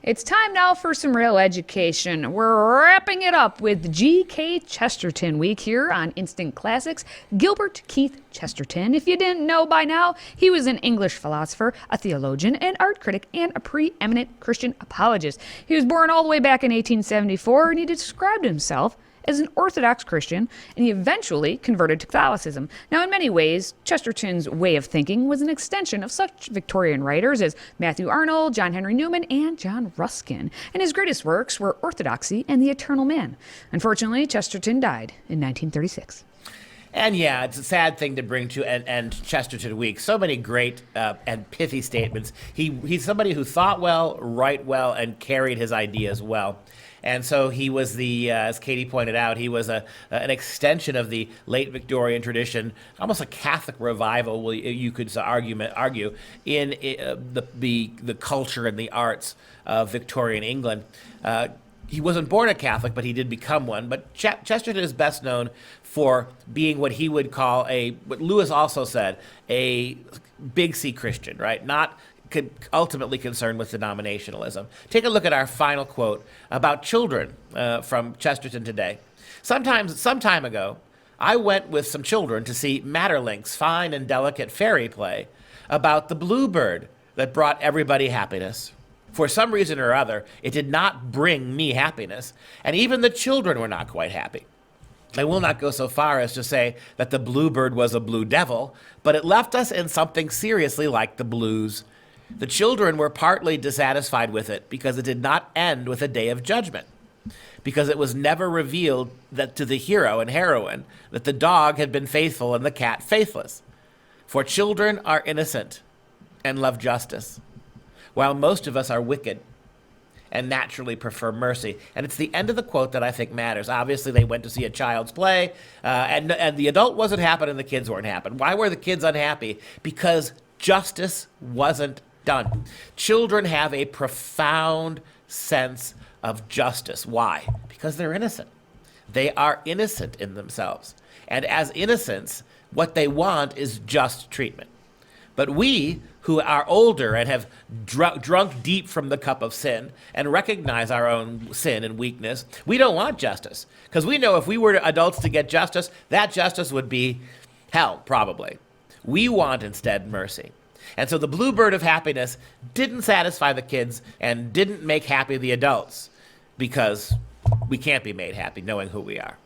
It's time now for some real education. We're wrapping it up with G.K. Chesterton Week here on Instant Classics. Gilbert Keith Chesterton. If you didn't know by now, he was an English philosopher, a theologian, an art critic, and a preeminent Christian apologist. He was born all the way back in 1874, and he described himself as an Orthodox Christian, and he eventually converted to Catholicism. Now, in many ways, Chesterton's way of thinking was an extension of such Victorian writers as Matthew Arnold, John Henry Newman, and John Ruskin. And his greatest works were Orthodoxy and The Eternal Man. Unfortunately, Chesterton died in 1936. And yeah, it's a sad thing to bring to end Chesterton Week. So many great and pithy statements. He's somebody who thought well, wrote well, and carried his ideas well. And so he was as Katie pointed out, he was an extension of the late Victorian tradition, almost a Catholic revival, you could argue, in the culture and the arts of Victorian England. He wasn't born a Catholic, but he did become one. But Chesterton is best known for being what he would call what Lewis also said, a big C Christian, right? Not ultimately concerned with denominationalism. Take a look at our final quote about children from Chesterton today. Some time ago, I went with some children to see Maeterlinck's fine and delicate fairy play about the bluebird that brought everybody happiness. For some reason or other, it did not bring me happiness, and even the children were not quite happy. I will not go so far as to say that the bluebird was a blue devil, but it left us in something seriously like the blues. The children were partly dissatisfied with it because it did not end with a day of judgment, because it was never revealed that to the hero and heroine that the dog had been faithful and the cat faithless. For children are innocent and love justice, while most of us are wicked and naturally prefer mercy. And it's the end of the quote that I think matters. Obviously, they went to see a child's play, and the adult wasn't happy and the kids weren't happy. Why were the kids unhappy? Because justice wasn't done. Children have a profound sense of justice. Why? Because they're innocent. They are innocent in themselves. And as innocents, what they want is just treatment. But we, who are older and have drunk deep from the cup of sin and recognize our own sin and weakness, we don't want justice. Because we know if we were adults to get justice, that justice would be hell, probably. We want instead mercy. And so the bluebird of happiness didn't satisfy the kids and didn't make happy the adults, because we can't be made happy knowing who we are.